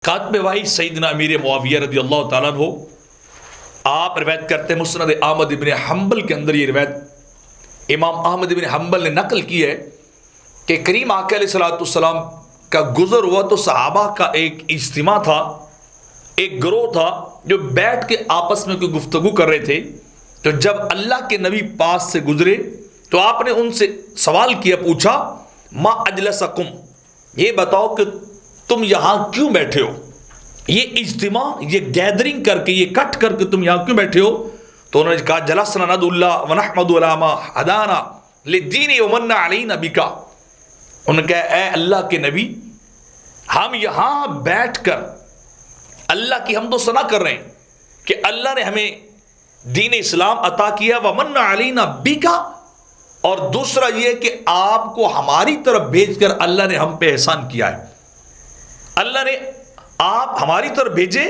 کاتب وحی سیدنا امیر معاویہ رضی اللہ تعالیٰ عنہ آپ روایت کرتے ہیں، مسند احمد بن حنبل کے اندر یہ روایت امام احمد بن حنبل نے نقل کی ہے کہ کریم آقا علیہ السلام کا گزر ہوا تو صحابہ کا ایک اجتماع تھا، ایک گروہ تھا جو بیٹھ کے آپس میں کوئی گفتگو کر رہے تھے۔ تو جب اللہ کے نبی پاس سے گزرے تو آپ نے ان سے سوال کیا، پوچھا ما اجلسکم، یہ بتاؤ کہ تم یہاں کیوں بیٹھے ہو، یہ اجتماع، یہ گیدرنگ کر کے، یہ کٹ کر کے تم یہاں کیوں بیٹھے ہو؟ تو انہوں نے کہا جلسنا ندعو اللہ ونحمد علی ما ہدانا للدین ومن علینا بکا۔ انہوں نے کہا اے اللہ کے نبی، ہم یہاں بیٹھ کر اللہ کی حمد و ثنا کر رہے ہیں کہ اللہ نے ہمیں دین اسلام عطا کیا، ومن علینا بکا، اور دوسرا یہ کہ آپ کو ہماری طرف بھیج کر اللہ نے ہم پہ احسان کیا ہے۔ اللہ نے آپ ہماری طرف بھیجے،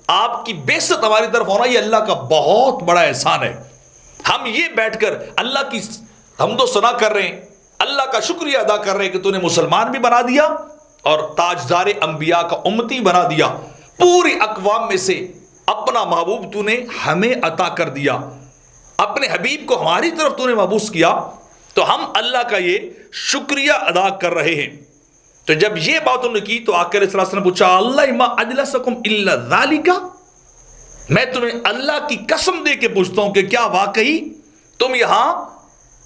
آپ کی بعثت ہماری طرف ہونا، یہ اللہ کا بہت بڑا احسان ہے۔ ہم یہ بیٹھ کر اللہ کی حمد و ثنا کر رہے ہیں، اللہ کا شکریہ ادا کر رہے ہیں کہ تو نے مسلمان بھی بنا دیا اور تاجدار انبیاء کا امتی بنا دیا، پوری اقوام میں سے اپنا محبوب تو نے ہمیں عطا کر دیا، اپنے حبیب کو ہماری طرف تو نے مبعوث کیا، تو ہم اللہ کا یہ شکریہ ادا کر رہے ہیں۔ تو جب یہ بات انہوں نے کی تو آقا علیہ السلام نے پوچھا اللہ ما اجلسکم الا ذالک، میں تمہیں اللہ کی قسم دے کے پوچھتا ہوں کہ کیا واقعی تم یہاں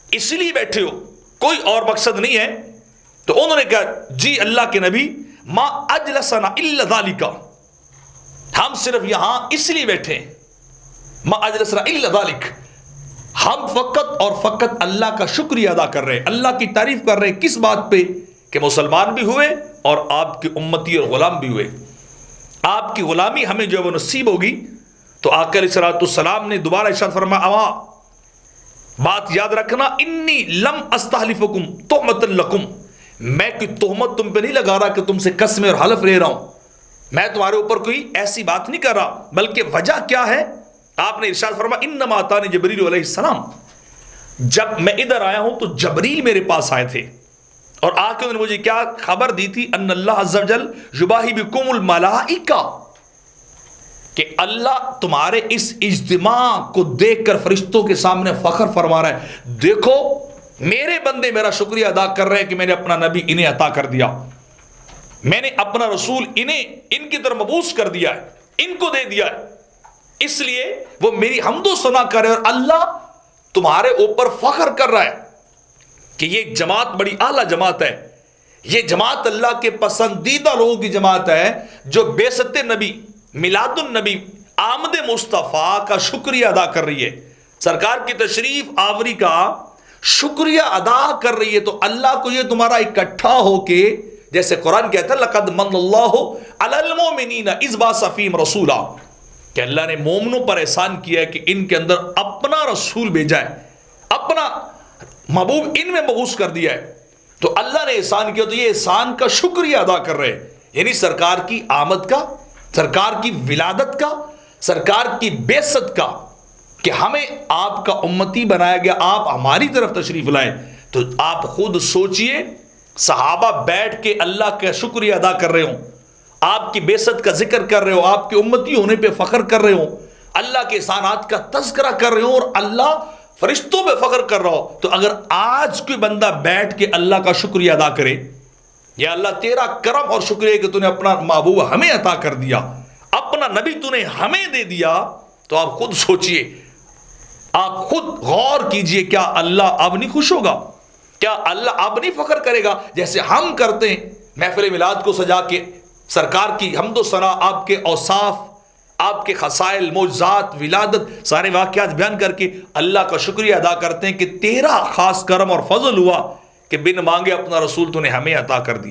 اس لیے بیٹھے ہو، کوئی اور مقصد نہیں ہے؟ تو انہوں نے کہا جی اللہ کے نبی، ما اجلسنا الا ذالک، ہم صرف یہاں اس لیے بیٹھے ہیں، ما اجلسنا الا ذالک، ہم فقط اور فقط اللہ کا شکریہ ادا کر رہے ہیں، اللہ کی تعریف کر رہے ہیں۔ کس بات پہ؟ کہ مسلمان بھی ہوئے اور آپ کی امتی اور غلام بھی ہوئے، آپ کی غلامی ہمیں جو ہے وہ نصیب ہوگی۔ تو آقا علیہ السلام نے دوبارہ ارشاد فرمایا اما بات یاد رکھنا، انی لم استحلفکم تہمۃ لکم، میں کوئی تہمت تم پہ نہیں لگا رہا کہ تم سے قسم اور حلف لے رہا ہوں، میں تمہارے اوپر کوئی ایسی بات نہیں کر رہا، بلکہ وجہ کیا ہے؟ آپ نے ارشاد فرمایا انما اتانی جبریل علیہ السلام، جب میں ادھر آیا ہوں تو جبریل میرے پاس آئے تھے اور آ کے انہوں نے مجھے کیا خبر دی تھی، ان اللہ عز و جل یباہی بکم الملائکہ، کہ اللہ تمہارے اس اجتماع کو دیکھ کر فرشتوں کے سامنے فخر فرما رہا ہے، دیکھو میرے بندے میرا شکریہ ادا کر رہے ہیں کہ میں نے اپنا نبی انہیں عطا کر دیا، میں نے اپنا رسول انہیں ان کی طرف مبعوث کر دیا ہے، ان کو دے دیا ہے، اس لیے وہ میری حمد و ثنا کرے، اور اللہ تمہارے اوپر فخر کر رہا ہے کہ یہ جماعت بڑی اعلیٰ جماعت ہے، یہ جماعت اللہ کے پسندیدہ لوگوں کی جماعت ہے جو بعثت نبی، میلاد النبی، آمد مصطفیٰ کا شکریہ ادا کر رہی ہے، سرکار کی تشریف آوری کا شکریہ ادا کر رہی ہے۔ تو اللہ کو یہ تمہارا اکٹھا ہو کے، جیسے قرآن کہتا ہے لقد من اللہ علی المؤمنین اذ بعث فیہم رسولا، کہ اللہ نے مومنوں پر احسان کیا ہے کہ ان کے اندر اپنا رسول بھیجا ہے، اپنا محبوب ان میں مبعوث کر دیا ہے، تو اللہ نے احسان کیا، تو یہ احسان کا شکریہ ادا کر رہے ہیں، یعنی سرکار کی آمد کا، سرکار کی ولادت کا، سرکار کی بعثت کا، کہ ہمیں آپ کا امتی بنایا گیا، آپ ہماری طرف تشریف لائے۔ تو آپ خود سوچئے، صحابہ بیٹھ کے اللہ کا شکریہ ادا کر رہے ہوں، آپ کی بعثت کا ذکر کر رہے ہو، آپ کے امتی ہونے پہ فخر کر رہے ہوں، اللہ کے احسانات کا تذکرہ کر رہے ہوں، اور اللہ فرشتوں پہ فخر کر رہا ہو، تو اگر آج کوئی بندہ بیٹھ کے اللہ کا شکریہ ادا کرے، یا اللہ تیرا کرم اور شکریہ کہ تو نے اپنا محبوب ہمیں عطا کر دیا، اپنا نبی تو نے ہمیں دے دیا، تو آپ خود سوچئے، آپ خود غور کیجئے، کیا اللہ اب نہیں خوش ہوگا؟ کیا اللہ اب نہیں فخر کرے گا جیسے ہم کرتے ہیں محفل میلاد کو سجا کے سرکار کی حمد و ثنا، آپ کے اوصاف، آپ کے خصائل، معجزات، ولادت، سارے واقعات بیان کر کے اللہ کا شکریہ ادا کرتے ہیں کہ تیرا خاص کرم اور فضل ہوا کہ بن مانگے اپنا رسول تو نے ہمیں عطا کر دیا۔